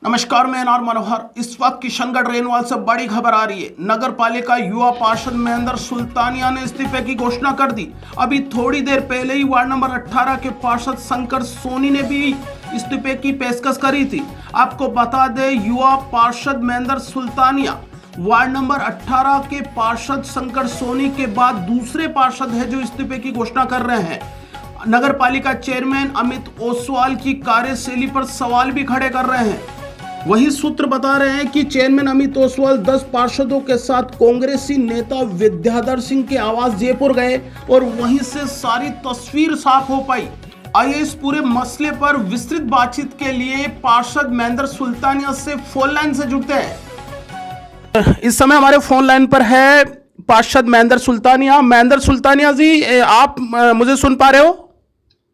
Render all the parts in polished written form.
नमस्कार, मैं एनआर मनोहर। इस वक्त किशनगढ़ रेनवाल से बड़ी खबर आ रही है। नगर पालिका युवा पार्षद महेंद्र सुल्तानिया ने इस्तीफे की घोषणा कर दी। अभी थोड़ी देर पहले ही वार्ड नंबर 18 के पार्षद शंकर सोनी ने भी इस्तीफे की पेशकश करी थी। आपको बता दें, युवा पार्षद महेंद्र सुल्तानिया वार्ड नंबर 18 के पार्षद शंकर सोनी के बाद दूसरे पार्षद है जो इस्तीफे की घोषणा कर रहे हैं। नगर पालिका चेयरमैन अमित ओसवाल की कार्यशैली पर सवाल भी खड़े कर रहे हैं। वही सूत्र बता रहे हैं कि चेयरमैन अमित ओसवाल 10 पार्षदों के साथ कांग्रेसी नेता विद्याधर सिंह के आवास जयपुर गए और वहीं से सारी तस्वीर साफ हो पाई। आइए इस पूरे मसले पर विस्तृत बातचीत के लिए पार्षद महेंद्र सुल्तानिया से फोन लाइन से जुड़ते हैं। इस समय हमारे फोन लाइन पर है पार्षद महेंद्र सुल्तानिया। महेंद्र सुल्तानिया जी, आप मुझे सुन पा रहे हो?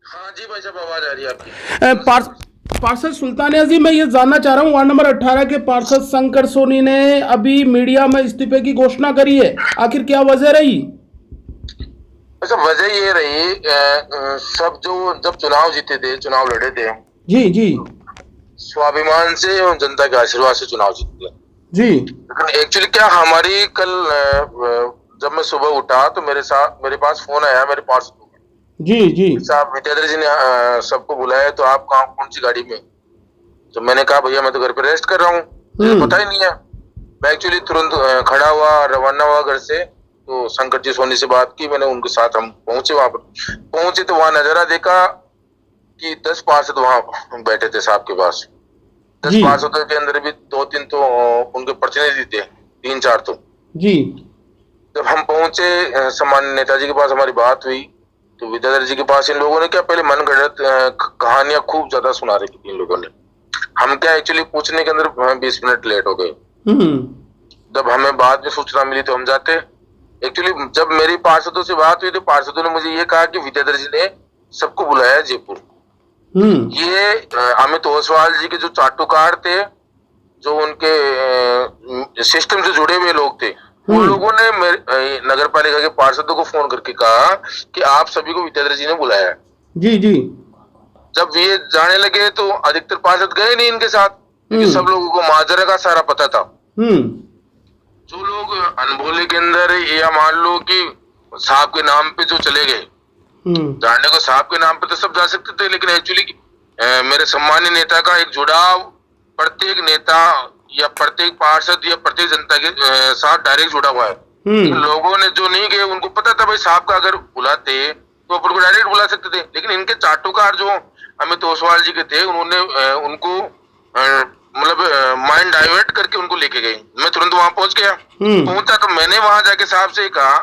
हाँ जी भाई साहब, आवाज आ रही है आपकी। पार्षद सुल्तानिया जी, मैं ये जानना चाह रहा हूँ, वार्ड नंबर 18 के पार्षद शंकर सोनी ने अभी मीडिया में इस्तीफे की घोषणा करी है। आखिर क्या वजह रही? अच्छा, वजह ये रही, सब जो जब चुनाव जीते थे, चुनाव लड़े थे जी स्वाभिमान से और जनता के आशीर्वाद से चुनाव जीते थे जी। लेकिन एक्चुअली क्या हमारी कल जब मैं सुबह उठा तो मेरे पास फोन आया मेरे पार्षद जी साहब, विद्याधर जी ने सबको बुलाया, तो आप कौन सी गाड़ी में? तो मैंने कहा भैया मैं तो घर पे रेस्ट कर रहा हूँ, मुझे पता ही नहीं है। मैं एक्चुअली तुरंत खड़ा हुआ, रवाना हुआ घर से। तो शंकर जी सोनी से बात की मैंने, उनके साथ हम पहुंचे। वहां पर पहुंचे तो वहां नजारा देखा कि 10 पार्षद वहां बैठे थे साहब के पास। 10 पार्षदों के अंदर भी 2-3 तो उनके प्रतिनिधि थे, 3-4 तो जी। जब हम पहुंचे सम्मान्य नेताजी के पास, हमारी बात हुई तो विद्याधर जी के पास इन लोगों ने क्या पहले मन गढ़ंत कहानियां खूब ज्यादा सुना रही थी इन लोगों ने। हम क्या एक्चुअली पूछने के अंदर 20 मिनट लेट हो गए। जब हमें बाद में सूचना मिली तो हम जाते। एक्चुअली जब मेरी पार्षदों से बात हुई तो पार्षदों ने मुझे ये कहा कि विद्याधर जी ने सबको बुलाया जयपुर। ये अमित ओसवाल जी के जो चाटुकार थे, जो उनके सिस्टम से जुड़े हुए लोग थे, उन लोगों ने नगर पालिका के पार्षदों को फोन करके कहा कि आप सभी को विद्याधर जी ने बुलाया है। जी। जब ये जाने लगे तो अधिकतर पार्षद गए नहीं इनके साथ, क्योंकि सब लोगों को माजरा का सारा पता था। जो लोग अनभोले के अंदर, या मान लो कि साहब के नाम पे जो चले गए, जानने को साहब के नाम पे तो सब जा सकते थे, लेकिन एक्चुअली मेरे सम्मान्य नेता का एक जुड़ाव प्रत्येक नेता या प्रत्येक पार्षद या प्रत्येक जनता के साथ डायरेक्ट जुड़ा हुआ है। लोगों ने जो नहीं गए उनको पता था भाई साहब का अगर बुलाते तो अपन को डायरेक्ट बुला सकते थे, लेकिन इनके चाटुकार जो अमित ओसवाल जी के थे, उन्होंने उनको मतलब माइंड डाइवर्ट करके उनको लेके गए। मैं तुरंत वहां पहुंच गया। पहुंचा तो मैंने वहां जाके साहब से कहा,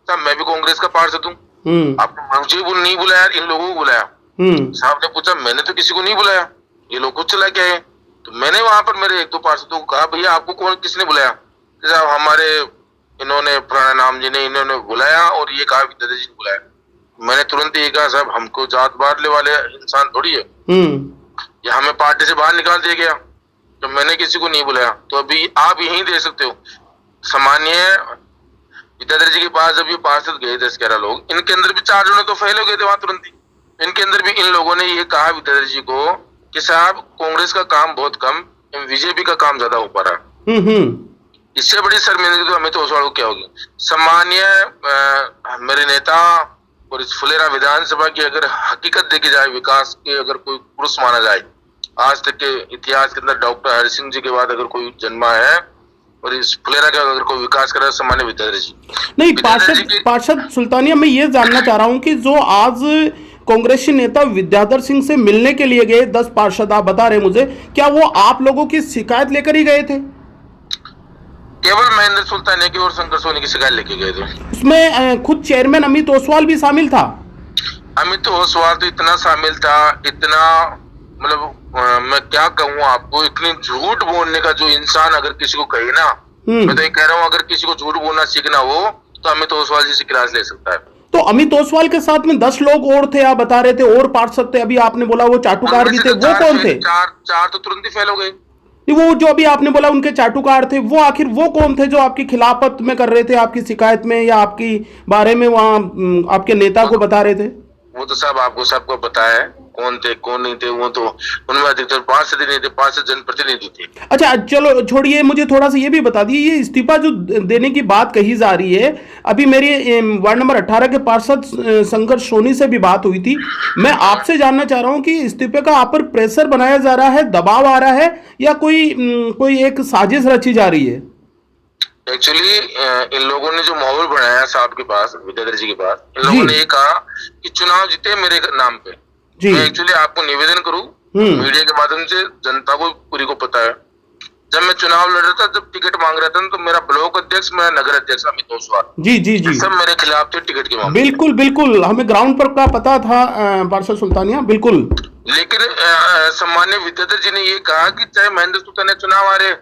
साहब मैं भी कांग्रेस का पार्षद हूँ, आपने मुझे नहीं बुलाया, इन लोगों को बुलाया। साहब ने पूछा, मैंने तो किसी को नहीं बुलाया, ये लोग खुद चला के आए। तो मैंने वहां पर मेरे 1-2 पार्षदों को कहा, भैया आपको किसने बुलाया? साहब हमारे इन्होंने पुराना नाम जी ने इन्होंने बुलाया और ये कहा विद्याधर जी ने बुलाया। मैंने तुरंत ये कहा, साहब हमको जात बांटने वाले इंसान थोड़ी है, या हमें पार्टी से बाहर निकाल दिया गया, तो मैंने किसी को नहीं बुलाया। तो अभी आप यही दे सकते हो। सामान्य विद्याधर जी के पास जब ये पार्षद गए 10-11 लोग, इनके अंदर भी 4 जने तो फेल हो गए थे वहां तुरंत ही। इनके अंदर भी इन लोगों ने ये कहा विद्याधर जी को कि साहब कांग्रेस का काम बहुत कम, बीजेपी का काम ज्यादा हो पा रहा है। इससे बड़ी शर्मिंदगी तो अमित ओसवाल को क्या होगी? सामान्य मेरे नेता और इस फुलेरा विधानसभा की अगर हकीकत देखी जाए, विकास के अगर कोई पुरुष माना जाए, आज तक के इतिहास के अंदर डॉक्टर हरि सिंह जी के बाद अगर कोई जन्मा है और इस फुलेरा का अगर कोई विकास कर रहा है, सामान्य विद्याधर जी। नहीं, पार्षद सुल्तानिया, मैं ये जानना चाह रहा हूँ कि जो आज कांग्रेसी नेता विद्याधर सिंह से मिलने के लिए गए 10 पार्षद, आप बता रहे मुझे, क्या वो आप लोगों की शिकायत लेकर ही गए थे? केवल महेंद्र सुल्तानिया की और शंकर सोनी की शिकायत लेके गए थे। उसमें खुद चेयरमैन अमित ओसवाल भी शामिल था। अमित ओसवाल तो इतना शामिल था, इतना मतलब मैं क्या कहूँ आपको, इतनी झूठ बोलने का जो इंसान अगर किसी को कहे ना, मैं तो ये कह रहा हूँ, अगर किसी को झूठ बोलना सीखना हो तो अमित ओसवाल जी से क्लास ले सकता है। तो अमित ओसवाल के साथ में 10 लोग और थे, आप बता रहे थे, और पार्षद थे। अभी आपने बोला वो चाटुकार भी थे, वो कौन थे? 4 तो तुरंत ही फेल हो गए। वो जो अभी आपने बोला उनके चाटुकार थे, वो आखिर वो कौन थे जो आपकी खिलाफत में कर रहे थे, आपकी शिकायत में या आपकी बारे में वहां आपके नेता को बता रहे थे? वो तो साहब आपको सबको पता है। कौन थे कौन नहीं थे, वो तो उनमें अधिकतर पार्षद नहीं थे, पार्षद जनप्रतिनिधि थे। अच्छा चलो छोड़िए, मुझे थोड़ा सा ये भी बता दिए, ये इस्तीफा जो देने की बात कही जा रही है, अभी मेरी वार्ड नंबर 18 के पार्षद शंकर सोनी से भी बात हुई थी। मैं आपसे जानना चाह रहा हूँ कि इस्तीफे का आप पर प्रेशर बनाया जा रहा है, दबाव आ रहा है, या कोई एक साजिश रची जा रही है? एक्चुअली इन लोगों ने जो माहौल बनाया साहब के पास, विद्याधर जी के पास, इन लोगों ने ये कहा कि चुनाव जीते मेरे नाम पे। मैं एक्चुअली आपको निवेदन करूं मीडिया के माध्यम से, जनता को पूरी को पता है, जब मैं चुनाव लड़ रहा था, जब टिकट मांग रहा था, तो मेरा ब्लॉक अध्यक्ष, मेरा नगर अध्यक्ष अमित ओसवाल जी सब मेरे खिलाफ थे टिकट के मामले। बिल्कुल बिल्कुल, हमें ग्राउंड पर का पता था पार्षद सुल्तानिया, बिल्कुल। लेकिन सम्मान्य विद्याधर जी ने ये कहा कि चाहे महेंद्र सुल्तानिया चुनाव आ रहे,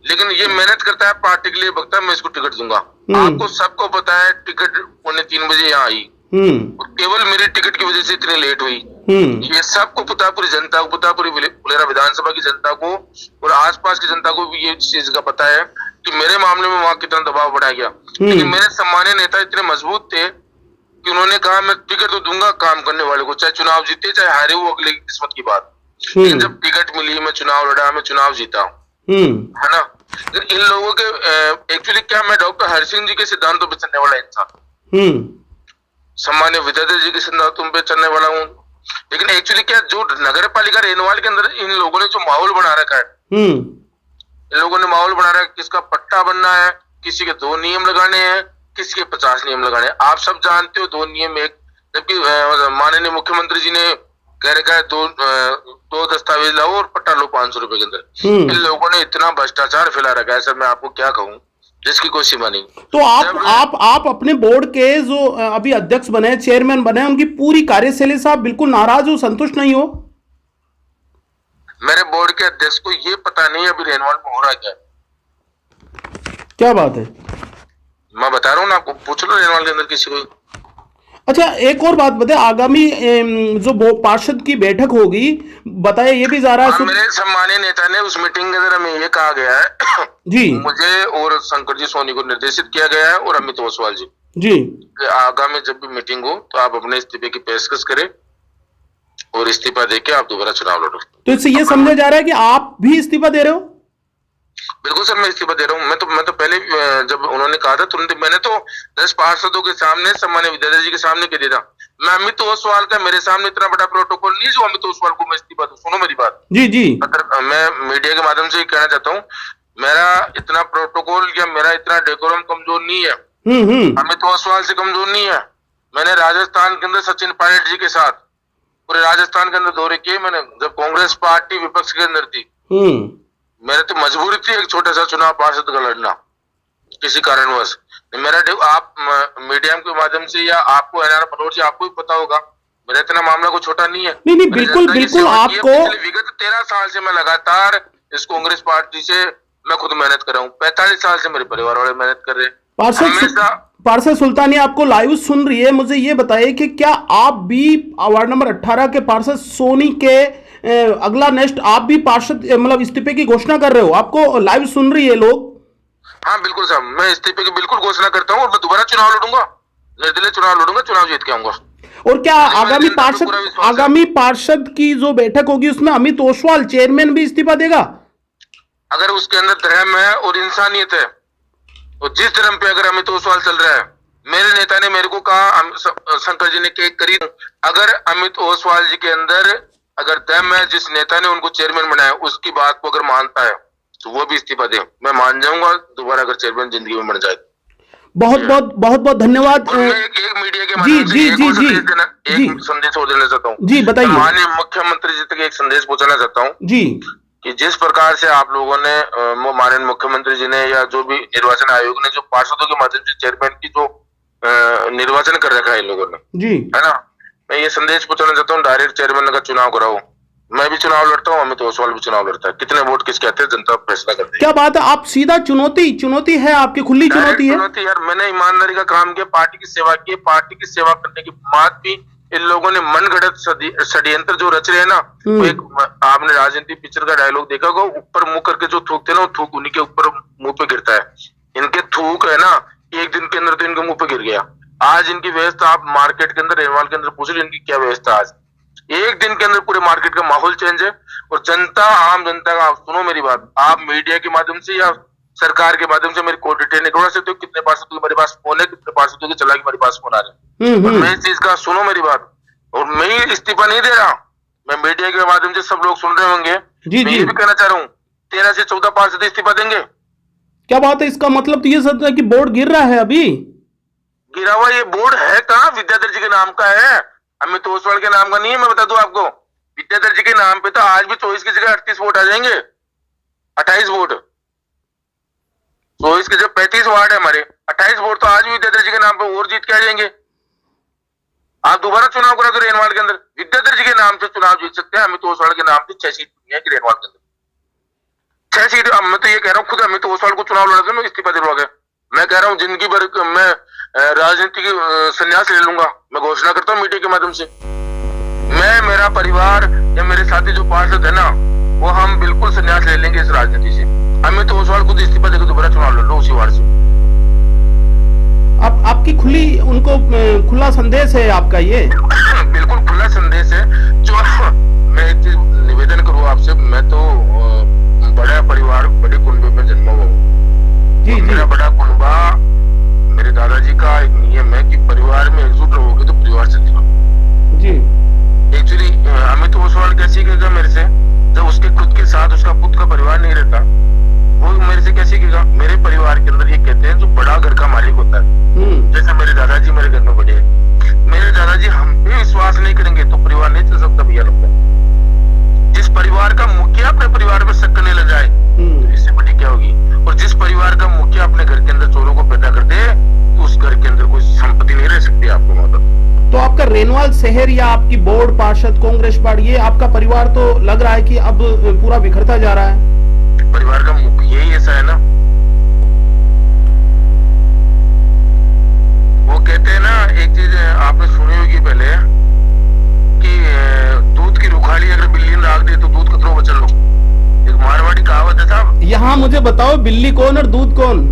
लेकिन ये मेहनत करता है पार्टी के लिए, बकता है, मैं इसको टिकट दूंगा। आपको सबको पता है टिकट 2:45 बजे यहाँ आई, केवल मेरी टिकट की वजह से इतनी लेट हुई। ये सबको पता, पूरी जनता को पता, पूरी फुलेरा विधानसभा की जनता को और आसपास की जनता को भी ये चीज का पता है कि मेरे मामले में वहां कितना दबाव बढ़ाया गया। लेकिन मेरे सम्मानीय नेता इतने मजबूत थे कि उन्होंने कहा मैं टिकट तो दूंगा काम करने वाले को, चाहे चुनाव जीते चाहे हारे, वो अगले किस्मत की बात। लेकिन जब टिकट मिली, मैं चुनाव लड़ा, मैं चुनाव जीता, है ना। इन लोगों के एक्चुअली क्या, मैं डॉक्टर हरि सिंह जी के सिद्धांतों पर चलने वाला इंसान, सम्मान्य विद्याधर जी के सिद्धांतों पे चलने वाला हूँ। लेकिन एक्चुअली क्या, जो नगर पालिका रेनवाल के अंदर इन लोगों ने जो माहौल बना रखा है, इन लोगों ने माहौल बना रखा है, किसका पट्टा बनना है, किसी के 2 नियम लगाने हैं, किसी के 50 नियम लगाने हैं। आप सब जानते हो 2 नियम एक, जबकि माननीय मुख्यमंत्री जी ने कह रखा है 2 दस्तावेज लाओ और पट्टा लो 500 रुपए के अंदर। इन लोगों ने इतना भ्रष्टाचार फैला रखा है सर, मैं आपको क्या कहूँ, जिसकी कोई सीमा नहीं। तो आप अपने बोर्ड के जो अभी अध्यक्ष बने, चेयरमैन बने, उनकी पूरी कार्यशैली से आप बिल्कुल नाराज हो, संतुष्ट नहीं हो? मेरे बोर्ड के अध्यक्ष को ये पता नहीं अभी रेनवाल में हो रहा क्या। क्या बात है? मैं बता रहा हूँ ना आपको, पूछ लो रेनवाल के अंदर किसी को। अच्छा एक और बात बताए, आगामी जो पार्षद की बैठक होगी, बताया ये भी जा रहा है, मेरे सम्मानीय नेता ने उस मीटिंग के अंदर हमें ये कहा गया है जी, मुझे और शंकर जी सोनी को निर्देशित किया गया है और अमित ओसवाल जी आगामी जब भी मीटिंग हो तो आप अपने इस्तीफे की पेशकश करें और इस्तीफा देके आप दोबारा चुनाव लड़ो। तो इससे ये समझा जा रहा है कि आप भी इस्तीफा दे रहे हो? बिल्कुल सर, मैं इस्तीफा दे रहा हूँ। मैं तो पहले जब उन्होंने कहा था तुरंत मैंने तो 10 पार्षदों के सामने, सम्मान्य विद्याधर जी के सामने कह दिया था, मैं अमित ओसवाल का, मेरे सामने इतना बड़ा प्रोटोकॉल नहीं जो अमित ओसवाल को मैं इस्तीफा दूं। सुनो मेरी बात जी अगर मैं मीडिया के माध्यम से कहना चाहता हूँ, मेरा इतना प्रोटोकॉल या मेरा इतना डेकोरम कमजोर नहीं है, अमित ओसवाल से कमजोर नहीं है। मैंने राजस्थान के अंदर सचिन पायलट जी के साथ पूरे राजस्थान के अंदर दौरे किए। मैंने जब कांग्रेस पार्टी विपक्ष के अंदर थी, मेरे तो मजबूरी थी एक छोटा सा चुनाव पार्षद का लड़ना किसी कारणवश। मेरा आप मीडिया के माध्यम से या आपको एनआर मनोहर जी आपको भी पता होगा, मेरा इतना मामला कोई छोटा नहीं है। नहीं बिल्कुल आपको विगत 13 साल से मैं लगातार इस कांग्रेस पार्टी से मैं खुद मेहनत कर रहा हूँ। 45 साल से मेरे परिवार वाले मेहनत कर रहे हैं। पार्षद सुल्तानिया आपको लाइव सुन रही है, मुझे ये बताइए कि क्या आप भी वार्ड नंबर 18 के पार्षद सोनी के अगला नेक्स्ट आप भी पार्षद मतलब इस्तीफे की घोषणा कर रहे हो? आपको लाइव सुन रही है लोग? हाँ बिल्कुल साहब, मैं इस्तीफे की बिल्कुल घोषणा करता हूँ और मैं दोबारा चुनाव लड़ूंगा, निर्दलीय चुनाव लड़ूंगा, चुनाव जीत के आऊंगा। और क्या आगामी पार्षद की जो बैठक होगी उसमें अमित ओसवाल चेयरमैन भी इस्तीफा देगा? अगर उसके अंदर धर्म है और इंसानियत है, और जिस धर्म पे अगर अमित ओसवाल चल रहा है, मेरे नेता ने मेरे को कहा, शंकर जी ने करीब, अगर अमित ओसवाल जी के अंदर अगर दम है, जिस नेता ने उनको चेयरमैन बनाया उसकी बात को अगर मानता है तो वो भी इस्तीफा दे, मैं मान जाऊंगा दोबारा अगर चेयरमैन जिंदगी में बन जाए। बहुत धन्यवाद। एक मीडिया के माध्यम से एक संदेश और देना चाहता हूँ जी, बताइए। माननीय मुख्यमंत्री जी तक एक संदेश पहुंचाना चाहता हूँ जी, कि जिस प्रकार से आप लोगों ने माननीय मुख्यमंत्री जी ने या जो भी निर्वाचन आयोग ने जो पार्षदों के माध्यम से चेयरमैन की जो निर्वाचन कर रखा है इन लोगों ने जी, है ना, मैं ये संदेश पहुंचाना चाहता हूँ, डायरेक्ट चेयरमैन का चुनाव कराओ। मैं भी चुनाव लड़ता हूँ, अमित ओसवाल भी चुनाव लड़ता है, कितने वोट किसके आते हैं जनता फैसला करती है। क्या बात है, आप सीधा चुनौती है आपकी, खुली चुनौती है। यार मैंने ईमानदारी का काम किया, पार्टी की सेवा की, पार्टी की सेवा करने के बाद भी इन लोगों ने मनगढ़ंत षड्यंत्र जो रच रहे हैं ना, तो एक आपने राजनीति पिक्चर का डायलॉग देखा होगा, ऊपर मुंह करके जो थूकते ना, वो थूक उन्हीं के ऊपर मुंह पे गिरता है। इनके थूक है ना, एक दिन के अंदर तो इनके मुंह पे गिर गया। आज इनकी व्यवस्था आप मार्केट के अंदर रेनवाल के अंदर पूछ लो, इनकी क्या व्यवस्था आज। एक दिन के अंदर पूरे मार्केट का माहौल चेंज है। और जनता, आम जनता का, आप सुनो मेरी बात, आप मीडिया के माध्यम से या सरकार के माध्यम से मेरी कोई डिटेल निकलवा सकते हो, कितने पार्षदों के मेरे पास फोन है, कितने पार्षदों के चला के मेरे पास फोन आ रहे हैं। मैं इस चीज का सुनो मेरी बात, और मैं ही इस्तीफा नहीं दे रहा, मैं मीडिया के माध्यम से सब लोग सुन रहे होंगे। मैं ये भी कहना चाह रहा हूँ 13 से 14 पार्षद इस्तीफा देंगे। क्या बात है, इसका मतलब तो ये सच है कि बोर्ड गिर रहा है अभी? गिरा हुआ ये बोर्ड है कहाँ, विद्याधर जी के नाम का है, अमित ओसवाल के नाम का नहीं है। मैं बता दूं आपको, विद्याधर जी के नाम पे तो आज भी 24 की जगह 38 वोट आ जाएंगे, 28 वोट। 24 के जो 35 वार्ड है हमारे, 28 वोट तो आज भी विद्याधर जी के नाम पे और जीत के आ जाएंगे। आप दोबारा चुनाव करा दो रेनवाल के अंदर, विद्याधर जी के नाम से चुनाव जीत सकते हैं। अमित ओसवाल के नाम पे 6 सीट है कि रेनवाल के अंदर 6 सीट। अब मैं तो ये कह रहा हूँ, खुद अमित ओसवाल को चुनाव लड़ा, मैं इस्तीफा दिलवा गया। मैं कह रहा हूँ जिंदगी भर मैं राजनीति की संन्यास ले लूंगा, मैं घोषणा करता हूँ मीडिया के माध्यम से। मैं, मेरा परिवार या मेरे साथी जो पार्षद है ना, वो हम बिल्कुल संन्यास ले लेंगे इस राजनीति से। अमित ओसवाल खुद इस्तीफा देकर दोबारा चुनाव लड़ लो उसी वार्ड से। आपकी खुली, उनको खुला संदेश है आपका ये? बिल्कुल खुला संदेश है। जो मैं एक चीज निवेदन करूँ आपसे, मैं तो बड़ा परिवार, बड़े कुंबे में जन्मा हुआ हूँ। जी, मेरा बड़ा कुंबा, मेरे दादाजी का एक नियम है कि परिवार में एकजुट रहोगे तो परिवार से चलो। जी। एक्चुअली अमित ओसवाल क्या सीखेगा मेरे से, जब उसके खुद के साथ उसका खुद का परिवार नहीं रहता, वो मेरे से क्या सीखेगा? मेरे परिवार के अंदर ये कहते हैं जो बड़ा घर का मालिक होता है, जैसे मेरे दादाजी मेरे घर में बड़े हैं। मेरे दादाजी हम पे विश्वास नहीं करेंगे तो परिवार नहीं चल सकता भैया लोग। जिस परिवार का मुखिया अपने परिवार में शक करने लग जाए तो इससे बड़ी क्या होगी? और जिस परिवार का मुखिया अपने घर के अंदर चोरों को पैदा कर दे तो उस घर के अंदर कोई संपत्ति नहीं रह सकती आपको। मतलब तो आपका रेनवाल शहर या आपकी बोर्ड, पार्षद, कांग्रेस पार्टी, ये आपका परिवार तो लग रहा है कि अब पूरा बिखरता जा रहा है। परिवार का मुखिया ही ऐसा है ना, वो कहते हैं ना, एक चीज आपने सुनी होगी पहले कि दूध की रुखाली अगर बिल्ली ने राख दी तो दूध कतरो बचल लो। एक मारवाड़ी कहावत है साहब। यहाँ मुझे बताओ, बिल्ली कौन और दूध कौन?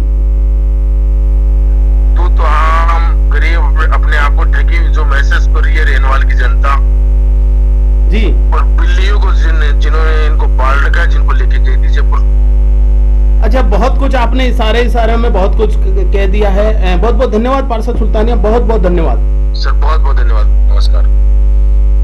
दूध तो हम गरीब अपने आप को ठगी जो मैसेज कर रही है रेनवाल की जनता जी, और बिल्लियों को जिन्होंने इनको पाल रखा है, जिनको लेके गई थी जयपुर। अच्छा, बहुत कुछ आपने इशारे में बहुत कुछ कह दिया है। बहुत बहुत धन्यवाद पार्षद सुल्तानिया, बहुत बहुत धन्यवाद सर, बहुत बहुत धन्यवाद।